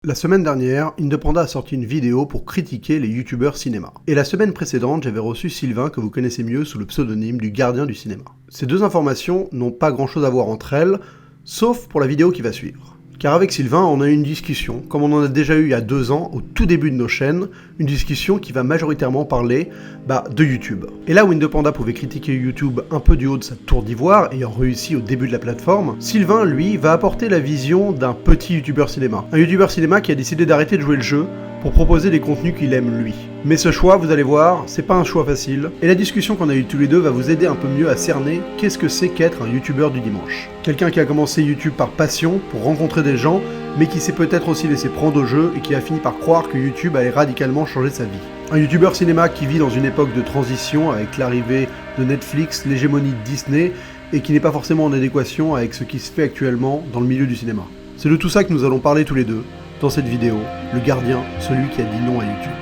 La semaine dernière, Indepanda a sorti une vidéo pour critiquer les youtubeurs cinéma. Et la semaine précédente, j'avais reçu Sylvain, que vous connaissez mieux sous le pseudonyme du gardien du cinéma. Ces deux informations n'ont pas grand chose à voir entre elles, sauf pour la vidéo qui va suivre. Car avec Sylvain, on a eu une discussion, comme on en a déjà eu il y a 2 ans, au tout début de nos chaînes, une discussion qui va majoritairement parler de YouTube. Et là où Indepanda pouvait critiquer YouTube un peu du haut de sa tour d'ivoire, ayant réussi au début de la plateforme, Sylvain, lui, va apporter la vision d'un petit youtubeur cinéma. Un youtubeur cinéma qui a décidé d'arrêter de jouer le jeu pour proposer des contenus qu'il aime lui. Mais ce choix, vous allez voir, c'est pas un choix facile, et la discussion qu'on a eue tous les deux va vous aider un peu mieux à cerner qu'est-ce que c'est qu'être un youtubeur du dimanche. Quelqu'un qui a commencé YouTube par passion, pour rencontrer des gens, mais qui s'est peut-être aussi laissé prendre au jeu et qui a fini par croire que YouTube allait radicalement changer sa vie. Un youtubeur cinéma qui vit dans une époque de transition avec l'arrivée de Netflix, l'hégémonie de Disney, et qui n'est pas forcément en adéquation avec ce qui se fait actuellement dans le milieu du cinéma. C'est de tout ça que nous allons parler tous les deux, dans cette vidéo, le gardien, celui qui a dit non à YouTube.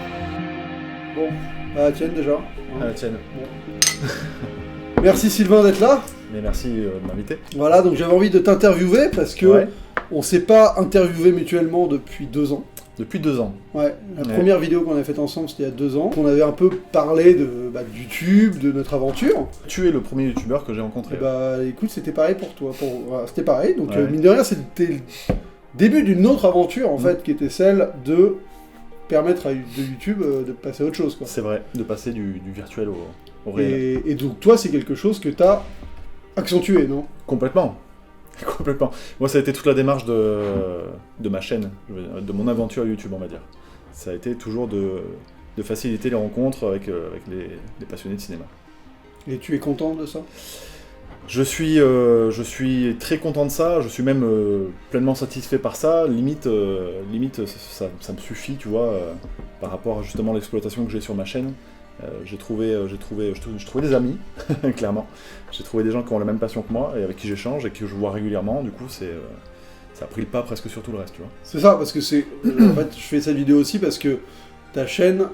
Bon, à la tienne déjà. À la tienne. Bon. Merci Sylvain d'être là. Mais merci de m'inviter. Voilà, donc j'avais envie de t'interviewer parce que on s'est pas interviewé mutuellement depuis 2 ans. Depuis 2 ans. Ouais, la première vidéo qu'on a faite ensemble c'était il y a 2 ans. On avait un peu parlé de YouTube, de notre aventure. Tu es le premier youtubeur que j'ai rencontré. Et écoute, c'était pareil pour toi. Voilà, c'était pareil, donc mine de rien c'était le début d'une autre aventure en fait, qui était celle de permettre à YouTube de passer à autre chose, quoi. C'est vrai, de passer du virtuel au réel. Et donc toi c'est quelque chose que t'as accentué, non? Complètement. Complètement. Moi ça a été toute la démarche de ma chaîne, de mon aventure YouTube on va dire. Ça a été toujours de faciliter les rencontres avec les passionnés de cinéma. Et tu es content de ça? Je suis très content de ça, je suis même pleinement satisfait par ça, limite ça me suffit, tu vois, par rapport à justement l'exploitation que j'ai sur ma chaîne. J'ai trouvé des amis, clairement. J'ai trouvé des gens qui ont la même passion que moi et avec qui j'échange et que je vois régulièrement, du coup ça a pris le pas presque sur tout le reste, tu vois. C'est ça, parce que en fait, je fais cette vidéo aussi parce que ta chaîne,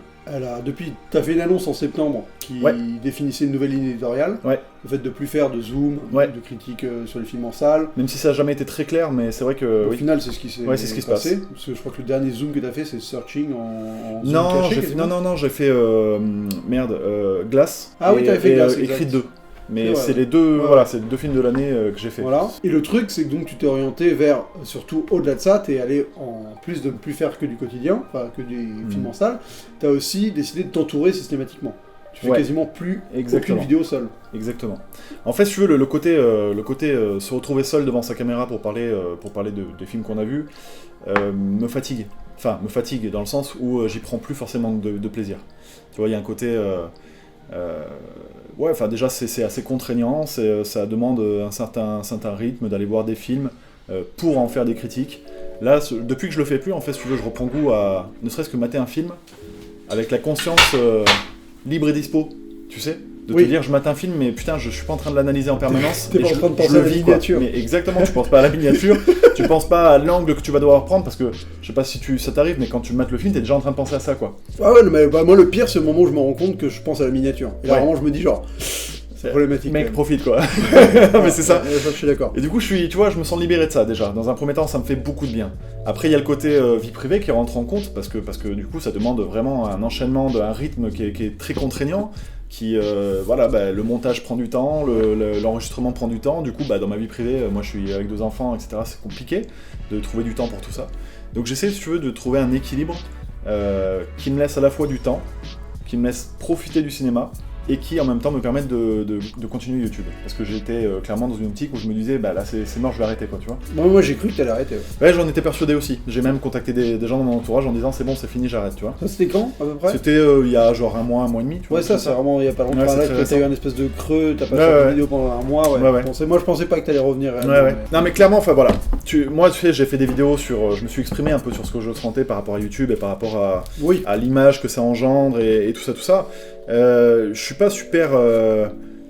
t'as fait une annonce en septembre qui définissait une nouvelle ligne éditoriale. Ouais. Le fait de plus faire de zoom, de critiques sur les films en salle. Même si ça n'a jamais été très clair, mais c'est vrai que... Au final, c'est ce qui s'est se passe. Parce que je crois que le dernier zoom que t'as fait, c'est Searching en zoom non, caché. Non, j'ai fait... Glass. Ah oui, t'avais fait Glass, et Creed 2. Mais ouais. C'est les deux, voilà, c'est les 2 films de l'année que j'ai fait. Voilà. Et le truc, c'est que donc tu t'es orienté vers, surtout au-delà de ça, t'es allé en plus de ne plus faire que du quotidien, enfin que des films en salle, t'as aussi décidé de t'entourer systématiquement. Tu fais quasiment plus aucune vidéo seule. Exactement. En fait, si tu veux, le côté se retrouver seul devant sa caméra pour parler des films qu'on a vus, me fatigue. Enfin, me fatigue dans le sens où j'y prends plus forcément de plaisir. Tu vois, il y a un côté... déjà c'est assez contraignant, ça demande un certain rythme d'aller voir des films pour en faire des critiques. Là, depuis que je le fais plus, en fait, si tu veux, je reprends goût à ne serait-ce que mater un film avec la conscience libre et dispo, tu sais, de te dire je mate un film mais putain je suis pas en train de l'analyser en permanence. T'es pas en train de penser à la miniature. Mais exactement, tu penses pas à la miniature, tu penses pas à l'angle que tu vas devoir prendre parce que je sais pas si ça t'arrive mais quand tu mates le film t'es déjà en train de penser à ça quoi. Ah ouais, mais moi le pire c'est le moment où je me rends compte que je pense à la miniature. Et là vraiment je me dis genre c'est problématique. Mec profite quoi. Mais c'est ça. Je suis d'accord. Et du coup je me sens libéré de ça déjà. Dans un premier temps ça me fait beaucoup de bien. Après il y a le côté vie privée qui rentre en compte parce que du coup ça demande vraiment un enchaînement, un rythme qui est très contraignant. Le montage prend du temps, l'enregistrement prend du temps, du coup dans ma vie privée, moi je suis avec 2 enfants, etc., c'est compliqué de trouver du temps pour tout ça. Donc j'essaie, si tu veux, de trouver un équilibre qui me laisse à la fois du temps, qui me laisse profiter du cinéma, et qui en même temps me permettent de continuer YouTube. Parce que j'étais clairement dans une optique où je me disais, là c'est mort, je vais arrêter quoi, tu vois. Moi j'ai cru que t'allais arrêter. Ouais, j'en étais persuadé aussi. J'ai même contacté des gens dans mon entourage en disant c'est bon, c'est fini, j'arrête, tu vois. Ça c'était quand à peu près? C'était il y a genre un mois et demi, tu vois. Ouais, ça c'est vraiment il y a pas longtemps. Là, t'as eu un espèce de creux, t'as pas fait de vidéo pendant un mois, Moi je pensais pas que t'allais revenir. Non mais clairement, enfin voilà. Moi tu sais, j'ai fait des vidéos je me suis exprimé un peu sur ce que je ressentais par rapport à YouTube et par rapport à l'image que ça engendre et tout ça. Je suis pas super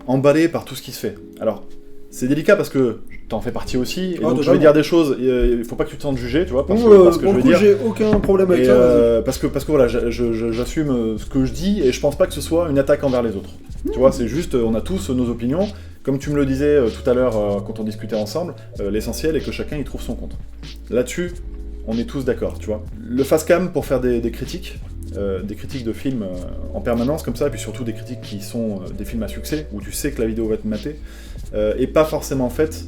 emballé par tout ce qui se fait. Alors, c'est délicat parce que t'en fais partie aussi, et donc je vais dire des choses, il faut pas que tu te sentes jugé, tu vois, parce que je veux dire. J'ai aucun problème avec ça. Parce que voilà, j'assume ce que je dis, et je pense pas que ce soit une attaque envers les autres. Tu vois, c'est juste, on a tous nos opinions, comme tu me le disais tout à l'heure quand on discutait ensemble, l'essentiel est que chacun y trouve son compte. Là-dessus, on est tous d'accord, tu vois. Le fast-cam pour faire des critiques de films en permanence comme ça, et puis surtout des critiques qui sont des films à succès, où tu sais que la vidéo va te mater, et pas forcément faite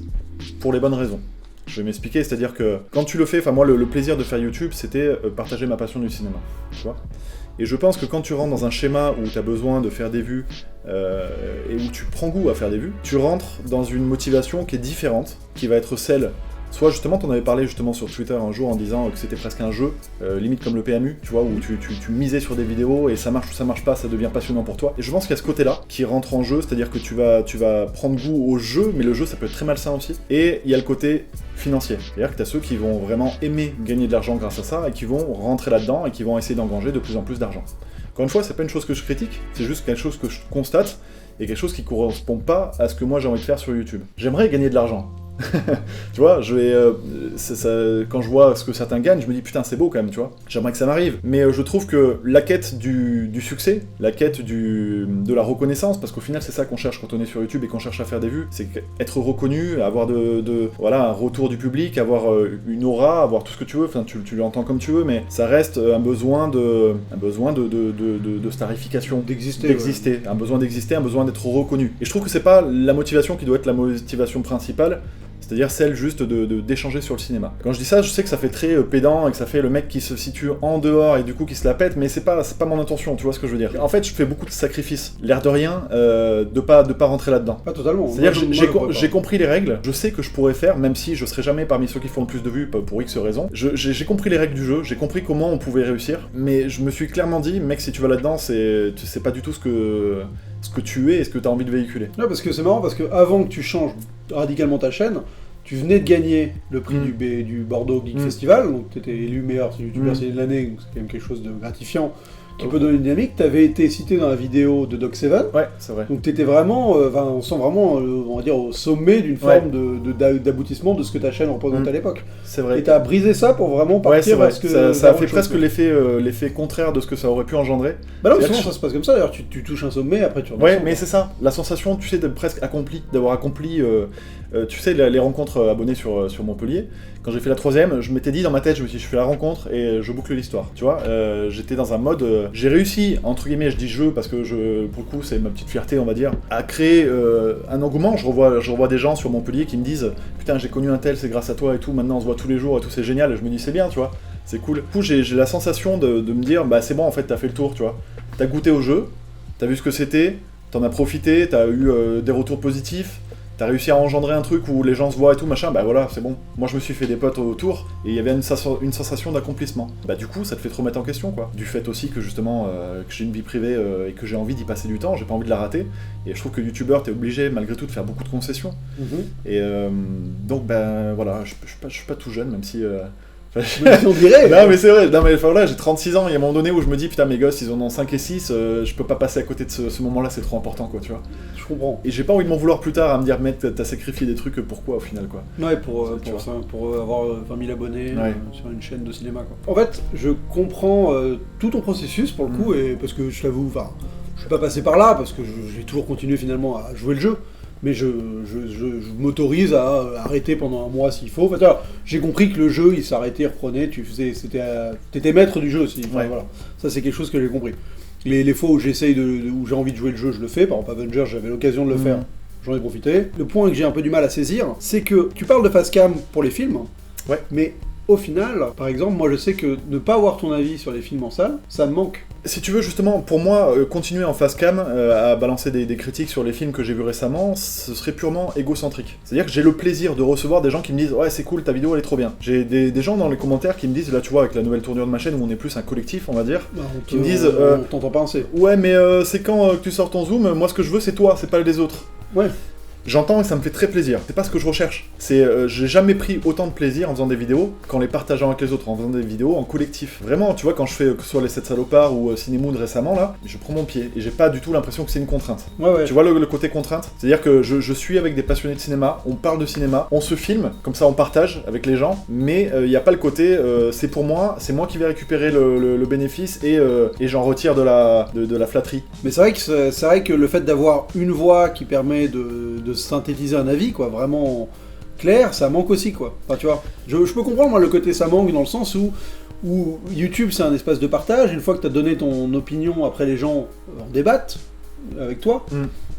pour les bonnes raisons. Je vais m'expliquer, c'est-à-dire que quand tu le fais, enfin moi le plaisir de faire YouTube, c'était partager ma passion du cinéma, tu vois. Et je pense que quand tu rentres dans un schéma où tu as besoin de faire des vues, et où tu prends goût à faire des vues, tu rentres dans une motivation qui est différente, qui va être celle... Soit justement, t'en avais parlé justement sur Twitter un jour en disant que c'était presque un jeu, limite comme le PMU, tu vois, où tu misais sur des vidéos et ça marche ou ça marche pas, ça devient passionnant pour toi. Et je pense qu'il y a ce côté-là qui rentre en jeu, c'est-à-dire que tu vas prendre goût au jeu, mais le jeu ça peut être très malsain aussi. Et il y a le côté financier, c'est-à-dire que t'as ceux qui vont vraiment aimer gagner de l'argent grâce à ça et qui vont rentrer là-dedans et qui vont essayer d'engranger de plus en plus d'argent. Encore une fois, c'est pas une chose que je critique, c'est juste quelque chose que je constate et quelque chose qui correspond pas à ce que moi j'ai envie de faire sur YouTube. J'aimerais gagner de l'argent. Tu vois, quand je vois ce que certains gagnent, je me dis putain c'est beau quand même, tu vois. J'aimerais que ça m'arrive. Mais je trouve que la quête du succès, la quête de la reconnaissance, parce qu'au final c'est ça qu'on cherche quand on est sur YouTube et qu'on cherche à faire des vues, c'est être reconnu, avoir voilà, un retour du public, avoir une aura, avoir tout ce que tu veux, enfin tu l'entends comme tu veux, mais ça reste un besoin de starification, d'exister, ouais. Un besoin d'exister, un besoin d'être reconnu. Et je trouve que c'est pas la motivation qui doit être la motivation principale. C'est-à-dire celle juste d'échanger sur le cinéma. Quand je dis ça, je sais que ça fait très pédant et que ça fait le mec qui se situe en dehors et du coup qui se la pète, mais c'est pas mon intention, tu vois ce que je veux dire. En fait, je fais beaucoup de sacrifices, l'air de rien, de pas rentrer là-dedans. Pas totalement. C'est-à-dire que j'ai compris les règles, je sais que je pourrais faire, même si je serai jamais parmi ceux qui font le plus de vues pour X raisons. J'ai compris les règles du jeu, j'ai compris comment on pouvait réussir, mais je me suis clairement dit, mec, si tu vas là-dedans, c'est pas du tout ce que tu es et ce que tu as envie de véhiculer. Non, parce que c'est marrant, parce que avant que tu changes radicalement ta chaîne, tu venais de gagner le prix du Bordeaux Geek Festival, donc tu étais élu meilleur youtubeur de l'année, donc c'est quand même quelque chose de gratifiant qui peut donner une dynamique. Tu avais été cité dans la vidéo de Doc7. Ouais, c'est vrai. Donc tu étais vraiment, on sent vraiment, on va dire, au sommet d'une forme d'aboutissement de ce que ta chaîne représentait à l'époque. C'est vrai. Et tu as brisé ça pour vraiment partir parce que ça a fait presque l'effet contraire de ce que ça aurait pu engendrer. Bah non, souvent ça se passe comme ça, d'ailleurs, tu touches un sommet, après tu redescends. Ouais, mais c'est ça, la sensation, tu sais, d'avoir accompli, tu sais, les rencontres abonnées sur Montpellier. Quand j'ai fait la 3ème, je m'étais dit dans ma tête, je me suis dit, je fais la rencontre et je boucle l'histoire, tu vois. J'étais dans un mode, j'ai réussi, entre guillemets, je dis jeu parce que pour le coup, c'est ma petite fierté, on va dire, à créer un engouement. Je revois des gens sur Montpellier qui me disent, putain, j'ai connu un tel, c'est grâce à toi et tout, maintenant on se voit tous les jours et tout, c'est génial. Et je me dis, c'est bien, tu vois, c'est cool. Du coup, j'ai la sensation de me dire, bah c'est bon, en fait, t'as fait le tour, tu vois. T'as goûté au jeu, t'as vu ce que c'était, t'en as profité, t'as eu des retours positifs. T'as réussi à engendrer un truc où les gens se voient et tout, machin, bah voilà, c'est bon. Moi, je me suis fait des potes autour, et il y avait une sensation d'accomplissement. Bah du coup, ça te fait te remettre en question, quoi. Du fait aussi que, justement, que j'ai une vie privée et que j'ai envie d'y passer du temps, j'ai pas envie de la rater, et je trouve que youtubeur, t'es obligé, malgré tout, de faire beaucoup de concessions. Et donc, ben voilà, je suis pas tout jeune, même si... on dirait. Non mais c'est vrai, enfin là j'ai 36 ans, il y a un moment donné où je me dis putain mes gosses ils en ont 5 et 6, je peux pas passer à côté de ce moment-là, c'est trop important quoi, tu vois. Je comprends. Et j'ai pas envie de m'en vouloir plus tard à me dire mec t'as sacrifié des trucs, pourquoi au final quoi. Ouais, pour avoir 20 000 abonnés sur une chaîne de cinéma quoi. En fait, je comprends tout ton processus pour le coup, et parce que je t'avoue, je suis pas passé par là parce que j'ai toujours continué finalement à jouer le jeu. Mais je m'autorise à arrêter pendant un mois s'il faut. Enfin, j'ai compris que le jeu, il s'arrêtait, il reprenait, t'étais maître du jeu aussi. Enfin, voilà. Ça, c'est quelque chose que j'ai compris. Les fois où où j'ai envie de jouer le jeu, je le fais. Par exemple, Avengers, j'avais l'occasion de le faire, j'en ai profité. Le point que j'ai un peu du mal à saisir, c'est que tu parles de fast-cam pour les films, mais au final, par exemple, moi je sais que ne pas avoir ton avis sur les films en salle, ça me manque. Si tu veux justement, pour moi, continuer en face cam à balancer des critiques sur les films que j'ai vus récemment, ce serait purement égocentrique. C'est-à-dire que j'ai le plaisir de recevoir des gens qui me disent « Ouais, c'est cool, ta vidéo elle est trop bien ». J'ai des gens dans les commentaires qui me disent, là tu vois, avec la nouvelle tournure de ma chaîne où on est plus un collectif, on va dire, qui me disent on t'entend pas assez. Ouais, mais c'est quand que tu sors ton zoom, moi ce que je veux c'est toi, c'est pas les autres. Ouais. J'entends et ça me fait très plaisir. C'est pas ce que je recherche. J'ai jamais pris autant de plaisir en faisant des vidéos qu'en les partageant avec les autres, en faisant des vidéos en collectif. Vraiment, tu vois, quand je fais que ce soit les 7 salopards ou Cinémood récemment, là, je prends mon pied et j'ai pas du tout l'impression que c'est une contrainte. Ouais. Tu vois le côté contrainte? C'est-à-dire que je suis avec des passionnés de cinéma, on parle de cinéma, on se filme, comme ça on partage avec les gens, mais il n'y a pas le côté c'est pour moi, c'est moi qui vais récupérer le bénéfice et j'en retire de la flatterie. Mais c'est vrai que le fait d'avoir une voix qui permet de synthétiser un avis, quoi, vraiment clair, ça manque aussi, quoi. Enfin, tu vois, je peux comprendre, moi, le côté ça manque dans le sens où YouTube, c'est un espace de partage. Une fois que tu as donné ton opinion, après, les gens en débattent avec toi.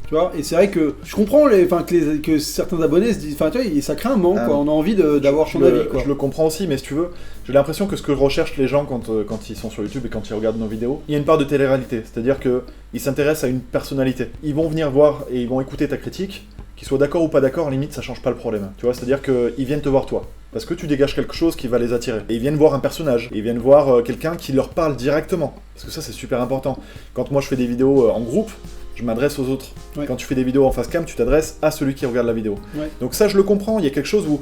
Tu vois, et c'est vrai que je comprends que certains abonnés se disent, enfin tu vois, ça crée un manque, quoi. On a envie d'avoir son avis, quoi. Je le comprends aussi, mais si tu veux, j'ai l'impression que ce que recherchent les gens quand ils sont sur YouTube et quand ils regardent nos vidéos, il y a une part de télé-réalité, c'est-à-dire qu'ils s'intéressent à une personnalité. Ils vont venir voir et ils vont écouter ta critique, qu'ils soient d'accord ou pas d'accord, limite ça change pas le problème. Tu vois, c'est-à-dire qu'ils viennent te voir toi. Parce que tu dégages quelque chose qui va les attirer. Et ils viennent voir un personnage, et ils viennent voir quelqu'un qui leur parle directement. Parce que ça c'est super important. Quand moi je fais des vidéos en groupe, je m'adresse aux autres. Ouais. Quand tu fais des vidéos en face cam, tu t'adresses à celui qui regarde la vidéo. Ouais. Donc ça, je le comprends. Il y a quelque chose où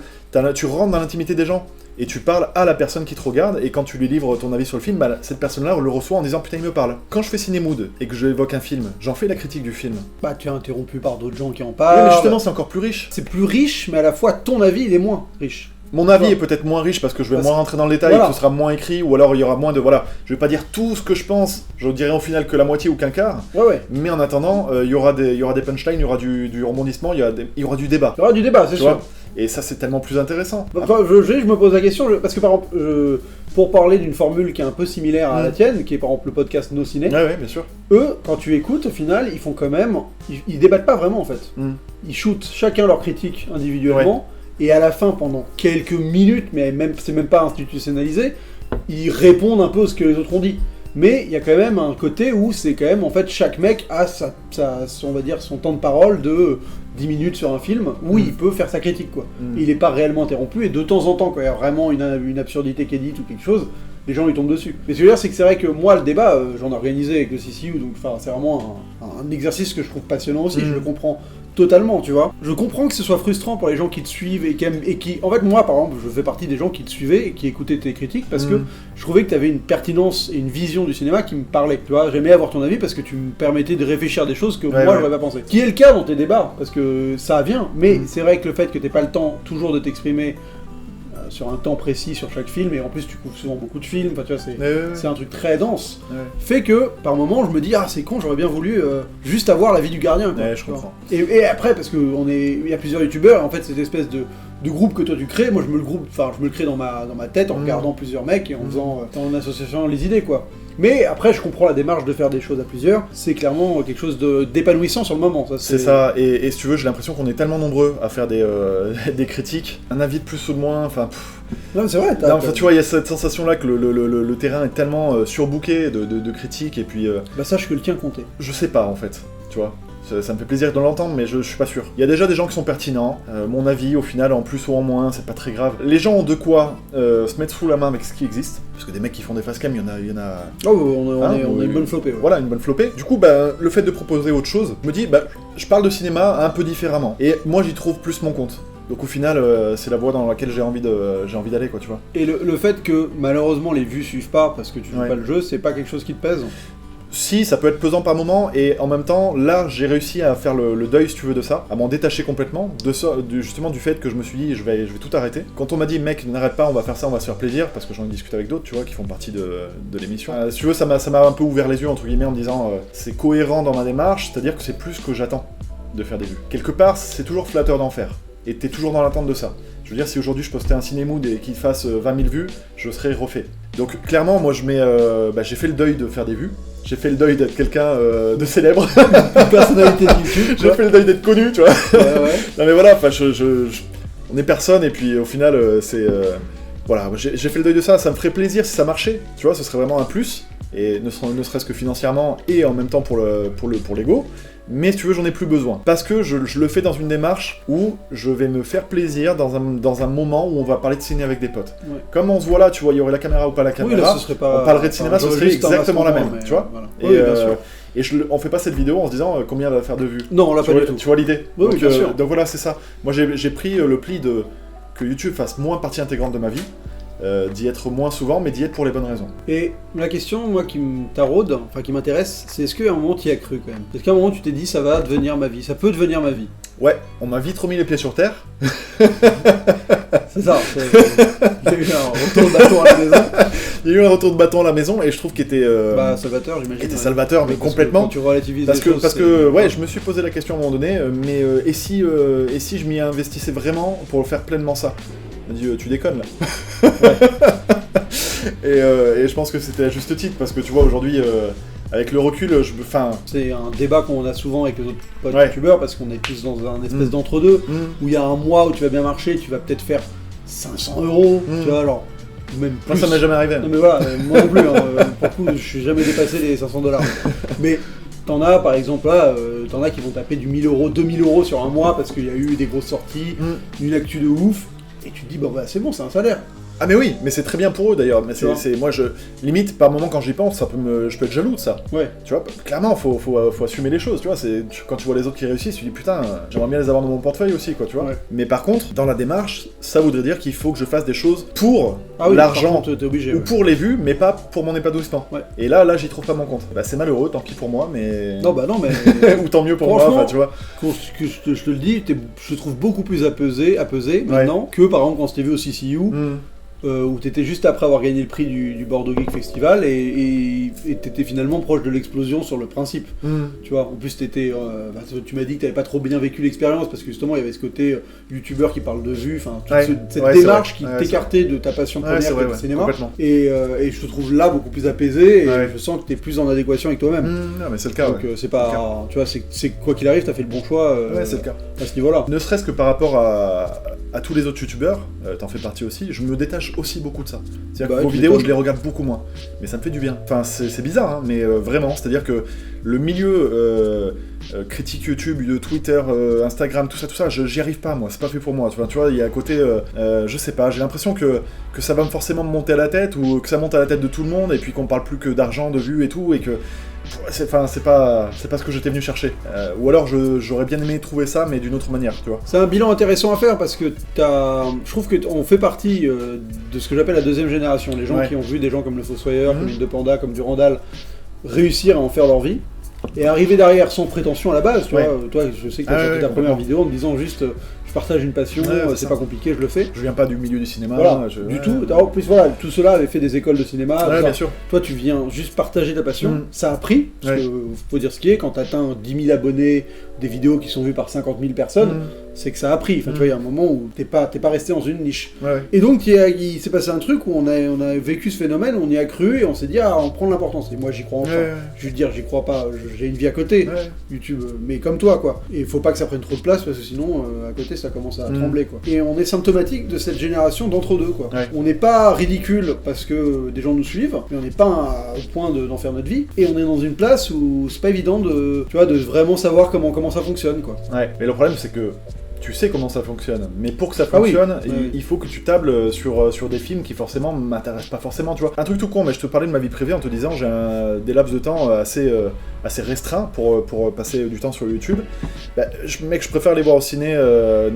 tu rentres dans l'intimité des gens et tu parles à la personne qui te regarde. Et quand tu lui livres ton avis sur le film, bah, cette personne-là le reçoit en disant putain, il me parle. Quand je fais Cinémood et que j'évoque un film, j'en fais la critique du film. Bah, tu es interrompu par d'autres gens qui en parlent. Oui, mais justement, c'est encore plus riche. C'est plus riche, mais à la fois, ton avis, il est moins riche. Mon avis est peut-être moins riche parce que je vais moins rentrer dans le détail, que ce sera moins écrit, ou alors il y aura moins de... Voilà, je vais pas dire tout ce que je pense, je dirais au final que la moitié ou qu'un quart, mais en attendant, il y aura des punchlines, il y aura du rebondissement, il y aura du débat. Il y aura du débat, c'est sûr. Et ça, c'est tellement plus intéressant. Enfin, je me pose la question, parce que par exemple, pour parler d'une formule qui est un peu similaire à la tienne, qui est par exemple le podcast Nos Ciné, ouais, bien sûr. Eux, quand tu écoutes, au final, ils font quand même... Ils débattent pas vraiment, en fait. Ils shootent chacun leur critique individuellement, et à la fin, pendant quelques minutes, mais c'est même pas institutionnalisé, ils répondent un peu à ce que les autres ont dit. Mais il y a quand même un côté où c'est quand même, en fait, chaque mec a on va dire, son temps de parole de 10 minutes sur un film, où il peut faire sa critique, quoi. Il n'est pas réellement interrompu, et de temps en temps, quand il y a vraiment une absurdité qui est dite ou quelque chose, les gens lui tombent dessus. Mais ce que je veux dire, c'est que c'est vrai que moi, le débat, j'en ai organisé avec le CCU, donc c'est vraiment un exercice que je trouve passionnant aussi, je le comprends totalement, tu vois. Je comprends que ce soit frustrant pour les gens qui te suivent et qui... En fait, moi, par exemple, je fais partie des gens qui te suivaient et qui écoutaient tes critiques parce que je trouvais que tu avais une pertinence et une vision du cinéma qui me parlait. Tu vois, j'aimais avoir ton avis parce que tu me permettais de réfléchir à des choses que moi, j'aurais pas pensé. Qui est le cas dans tes débats, parce que ça vient. Mais c'est vrai que le fait que t'aies pas le temps toujours de t'exprimer sur un temps précis sur chaque film, et en plus tu couvres souvent beaucoup de films, enfin tu vois, c'est un truc très dense, fait que par moment je me dis c'est con, j'aurais bien voulu juste avoir l'avis du gardien, quoi, je comprends. Et après, parce que il y a plusieurs youtubeurs, en fait cette espèce de groupe que toi tu crées, moi je me le crée dans ma tête en regardant plusieurs mecs et en faisant en association les idées, quoi. Mais après, je comprends la démarche de faire des choses à plusieurs. C'est clairement quelque chose d'épanouissant sur le moment. C'est ça. Et si tu veux, j'ai l'impression qu'on est tellement nombreux à faire des critiques. Un avis de plus ou de moins, enfin... Non, c'est vrai. Tu vois, il y a cette sensation-là que le terrain est tellement surbooké de critiques, et puis... sache que le tien comptait. Je sais pas, en fait. Tu vois, ça me fait plaisir de l'entendre, mais je suis pas sûr. Il y a déjà des gens qui sont pertinents. Mon avis, au final, en plus ou en moins, c'est pas très grave. Les gens ont de quoi se mettre sous la main avec ce qui existe. Parce que des mecs qui font des facecam, il y en a... Oh, on a une bonne flopée. Ouais. Voilà, une bonne flopée. Du coup, le fait de proposer autre chose, je me dis, je parle de cinéma un peu différemment. Et moi, j'y trouve plus mon compte. Donc au final, c'est la voie dans laquelle j'ai envie d'aller, quoi, tu vois. Et le fait que, malheureusement, les vues suivent pas parce que tu joues pas le jeu, c'est pas quelque chose qui te pèse? Si, ça peut être pesant par moment, et en même temps, là, j'ai réussi à faire le deuil, si tu veux, de ça, à m'en détacher complètement, justement du fait que je me suis dit, je vais tout arrêter. Quand on m'a dit, mec, n'arrête pas, on va faire ça, on va se faire plaisir, parce que j'en ai discuté avec d'autres, tu vois, qui font partie de l'émission. Si tu veux, ça m'a un peu ouvert les yeux, entre guillemets, en me disant, c'est cohérent dans ma démarche, c'est-à-dire que c'est plus ce que j'attends de faire des vues. Quelque part, c'est toujours flatteur d'en faire, et t'es toujours dans l'attente de ça. Je veux dire, si aujourd'hui je postais un Cinémood et qu'il fasse 20 000 vues, je serais refait. Donc clairement, moi j'ai fait le deuil de faire des vues. J'ai fait le deuil d'être quelqu'un de célèbre. Une personnalité de YouTube. J'ai fait le deuil d'être connu, tu vois. Ouais. Non mais voilà, on est personne, et puis au final, voilà, j'ai fait le deuil de ça. Ça me ferait plaisir si ça marchait, tu vois, ce serait vraiment un plus. Et ne serait-ce que financièrement, et en même temps pour l'ego. Mais si tu veux, j'en ai plus besoin. Parce que je le fais dans une démarche où je vais me faire plaisir dans un moment où on va parler de ciné avec des potes. Ouais. Comme on se voit là, tu vois, il y aurait la caméra ou pas la caméra, oui, là, ce serait pas... on parlerait de cinéma, ce serait exactement la même, tu vois. Voilà. Oui, bien sûr. Et on fait pas cette vidéo en se disant combien elle va faire de vues. Non, on l'a pas du tout. Tu vois l'idée. Oui, bien sûr. Donc voilà, c'est ça. Moi j'ai pris le pli que YouTube fasse moins partie intégrante de ma vie. D'y être moins souvent, mais d'y être pour les bonnes raisons. Et la question, moi, qui me taraude, enfin qui m'intéresse, c'est est-ce qu'à un moment tu y as cru quand même? Est-ce qu'à un moment tu t'es dit ça va devenir ma vie, ça peut devenir ma vie? Ouais, on m'a vite remis les pieds sur terre. C'est ça. Il y a eu un retour de bâton à la maison. Il y a eu un retour de bâton à la maison et je trouve qu'il était salvateur, j'imagine. Qui était salvateur, mais complètement. Quand tu relativises parce les que, choses, parce que ouais, je me suis posé la question à un moment donné, mais et si je m'y investissais vraiment pour faire pleinement ça? Il m'a dit, tu déconnes là. Et je pense que c'était à juste titre, parce que tu vois, aujourd'hui, avec le recul, c'est un débat qu'on a souvent avec les autres potes youtubeurs, parce qu'on est tous dans un espèce d'entre-deux, où il y a un mois où tu vas bien marcher, tu vas peut-être faire 500 €, tu vois, alors, même plus. Moi, ça m'est jamais arrivé. Non mais voilà, moi non plus, hein, pour le coup, je suis jamais dépassé les 500 $. Mais t'en as, par exemple, là, t'en as qui vont taper du 1000 €, 2000 € sur un mois, parce qu'il y a eu des grosses sorties, une actu de ouf, et tu te dis, bon bah c'est bon, c'est un salaire. Ah mais oui, mais c'est très bien pour eux d'ailleurs. Mais moi limite par moment quand j'y pense, je peux être jaloux de ça. Ouais. Tu vois, clairement faut assumer les choses. Tu vois, quand tu vois les autres qui réussissent, tu dis putain, j'aimerais bien les avoir dans mon portefeuille aussi, quoi. Tu vois. Ouais. Mais par contre, dans la démarche, ça voudrait dire qu'il faut que je fasse des choses pour l'argent ou pour les vues, mais pas pour mon épanouissement. Ouais. Et là, j'y trouve pas mon compte. Bah c'est malheureux, tant pis pour moi, mais. Non mais. ou tant mieux pour moi, tu vois. Je te le dis, je te trouve beaucoup plus apaisé maintenant que par exemple quand je t'ai vu au CCU. Où t'étais juste après avoir gagné le prix du Bordeaux Geek Festival et t'étais finalement proche de l'explosion sur le principe. Tu vois, en plus tu m'as dit que t'avais pas trop bien vécu l'expérience parce que justement il y avait ce côté youtubeur qui parle de vues, enfin cette démarche qui t'écartait de ta passion première qui est le cinéma. Et je te trouve là beaucoup plus apaisé et je sens que t'es plus en adéquation avec toi-même. Non mais c'est le cas. Donc c'est pas, tu vois, c'est quoi qu'il arrive, t'as fait le bon choix. C'est le cas. À ce niveau-là. Ne serait-ce que par rapport à tous les autres youtubeurs, t'en fais partie aussi, je me détache aussi beaucoup de ça. C'est-à-dire que vos vidéos, je les regarde beaucoup moins. Mais ça me fait du bien. Enfin, c'est bizarre, hein, mais vraiment, c'est-à-dire que le milieu critique YouTube, de Twitter, Instagram, tout ça, j'y arrive pas, moi. C'est pas fait pour moi. Tu vois, il y a à côté, je sais pas, j'ai l'impression que ça va forcément me monter à la tête, ou que ça monte à la tête de tout le monde, et puis qu'on parle plus que d'argent, de vues et tout, et que... c'est pas ce que j'étais venu chercher. Ou alors j'aurais bien aimé trouver ça, mais d'une autre manière, tu vois. C'est un bilan intéressant à faire parce que je trouve qu'on fait partie de ce que j'appelle la deuxième génération. Les gens qui ont vu des gens comme le Fossoyeur, comme L'Île de Panda, comme Durandal réussir à en faire leur vie. Et arriver derrière sans prétention à la base, tu vois. Toi, je sais que tu as sorti ta première vidéo en me disant juste je partage une passion, c'est pas compliqué, je le fais. Je viens pas du milieu du cinéma. Voilà, du tout. En plus, voilà, tout cela avait fait des écoles de cinéma. Bien sûr. Toi, tu viens juste partager ta passion. Ça a pris, parce que faut dire ce qui est, quand t'atteins 10 000 abonnés, des vidéos qui sont vues par 50 000 personnes, c'est que ça a pris. Enfin, tu vois, il y a un moment où t'es pas resté dans une niche. Et donc, il s'est passé un truc où on a vécu ce phénomène, on y a cru et on s'est dit, on prend de l'importance. Et moi, j'y crois enfin. Je veux dire, j'y crois pas. J'ai une vie à côté, YouTube, mais comme toi, quoi. Et il faut pas que ça prenne trop de place parce que sinon, à côté, ça commence à trembler, quoi. Et on est symptomatique de cette génération d'entre-deux, quoi. On n'est pas ridicule parce que des gens nous suivent, mais on n'est pas au point d'en faire notre vie. Et on est dans une place où c'est pas évident de vraiment savoir comment ça fonctionne, quoi. Ouais, mais le problème, c'est que tu sais comment ça fonctionne, mais pour que ça fonctionne, il faut que tu tables sur des films qui forcément m'intéressent pas forcément, tu vois. Un truc tout con, mais je te parlais de ma vie privée en te disant j'ai des laps de temps assez restreints pour passer du temps sur YouTube. Mec, je préfère aller voir au ciné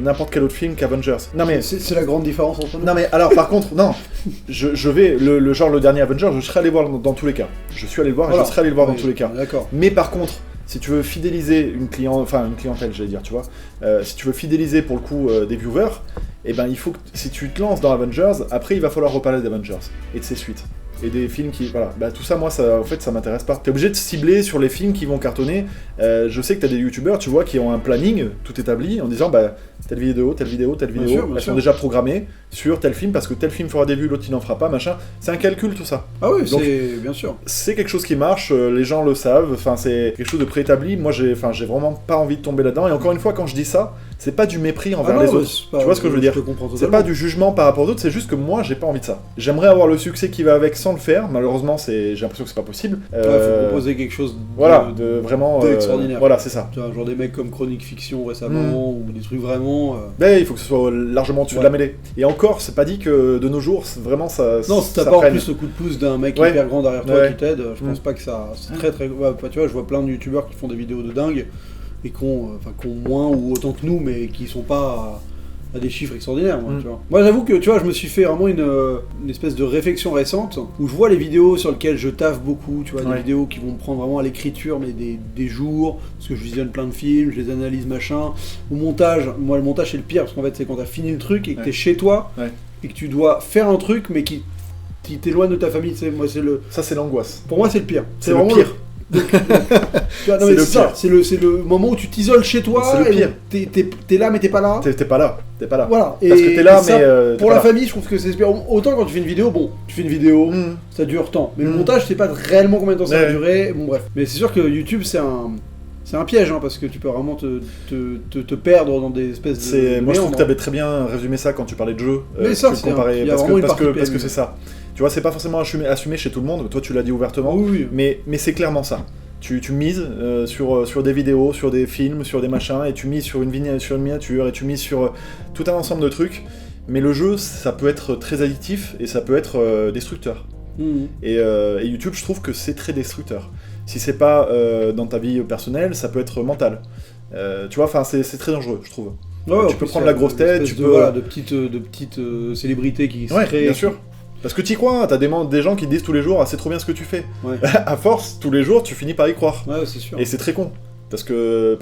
n'importe quel autre film qu'Avengers. Non mais c'est la grande différence entre nous. Non mais alors par contre, non, je vais le dernier Avengers, je serai allé voir dans tous les cas. Je suis allé le voir et je serai allé le voir dans tous les cas. D'accord. Mais par contre, si tu veux fidéliser une clientèle, j'allais dire, tu vois, si tu veux fidéliser pour le coup des viewers, eh ben il faut que si tu te lances dans Avengers, après il va falloir reparler d'Avengers et de ses suites. Et des films qui... Voilà, tout ça, moi, ça, en fait, ça m'intéresse pas. T'es obligé de cibler sur les films qui vont cartonner. Je sais que t'as des youtubeurs, tu vois, qui ont un planning tout établi en disant, telle vidéo, elles sont déjà programmées sur tel film, parce que tel film fera des vues, l'autre il n'en fera pas, machin. C'est un calcul, tout ça. Ah oui, c'est... bien sûr. C'est quelque chose qui marche, les gens le savent, enfin, c'est quelque chose de préétabli. Moi, j'ai vraiment pas envie de tomber là-dedans. Et encore une fois, quand je dis ça, c'est pas du mépris envers les autres. Tu vois ce que je veux dire? C'est pas du jugement par rapport aux autres, c'est juste que moi, j'ai pas envie de ça. J'aimerais avoir le succès qui va avec sans le faire. Malheureusement, j'ai l'impression que c'est pas possible. Faut proposer quelque chose de vraiment extraordinaire. Voilà, c'est ça. Tu vois, genre des mecs comme Chronique Fiction récemment, ou des trucs vraiment... il faut que ce soit largement au-dessus de la mêlée. Et encore, c'est pas dit que de nos jours, vraiment ça... Non, si t'as pas en plus le coup de pouce d'un mec hyper grand derrière toi qui t'aide, je pense pas que ça... C'est très très... tu vois, je vois plein de youtubeurs qui font des vidéos de dingue, et qui ont moins ou autant que nous, mais qui sont pas à des chiffres extraordinaires, moi, Mm. tu vois. Moi, j'avoue que, tu vois, je me suis fait vraiment une espèce de réflexion récente où je vois les vidéos sur lesquelles je taffe beaucoup, tu vois, des Ouais. vidéos qui vont me prendre vraiment à l'écriture, mais des jours, parce que je visionne plein de films, je les analyse, machin. Au montage, moi, le montage, c'est le pire, parce qu'en fait, c'est quand t'as fini le truc et que Ouais. t'es chez toi, Ouais. et que tu dois faire un truc, mais qui t'éloigne de ta famille, tu sais, moi, c'est le... Ça, c'est l'angoisse. Pour moi, c'est le pire. C'est le vraiment pire. Tu vois, non, C'est mais le c'est ça, pire. c'est le moment où tu t'isoles chez toi, C'est le et pire. t'es là, mais t'es pas là. T'es pas là. T'es pas là. Voilà. Parce que t'es là, et ça, mais. T'es pour pas la là. famille, je trouve que c'est super. Autant quand tu fais une vidéo, tu fais une vidéo, Mm. ça dure tant. Mais le Mm. montage, c'est pas réellement combien de temps ça va Ouais. durer. Bon, bref. Mais c'est sûr que YouTube, c'est un piège, hein, parce que tu peux vraiment te perdre dans des espèces de. Moi, je trouve méandres. que t'avais très bien résumé ça quand tu parlais de jeu. Mais ça, tu c'est comparais- il y a parce vraiment que une parce que partie parce que PMU. c'est ça. Tu vois, c'est pas forcément assumé chez tout le monde. Toi, tu l'as dit ouvertement. Oui, oui. Mais c'est clairement ça. Tu mises sur des vidéos, sur des films, sur des machins, et tu mises sur une miniature, et tu mises sur tout un ensemble de trucs. Mais le jeu, ça peut être très addictif et ça peut être destructeur. Mhm. Et YouTube, je trouve que c'est très destructeur. Si c'est pas dans ta vie personnelle, ça peut être mental. Tu vois, enfin, c'est très dangereux, je trouve. Ouais, tu en peux plus, prendre il y a la grosse une tête, espèce tu de, peux- voilà, de petites célébrités qui se Ouais, créent. bien sûr. Parce que t'y crois, t'as des gens qui te disent tous les jours, ah, c'est trop bien ce que tu fais. Ouais. À force, tous les jours, tu finis par y croire. Ouais, c'est sûr. Et c'est très con. Parce que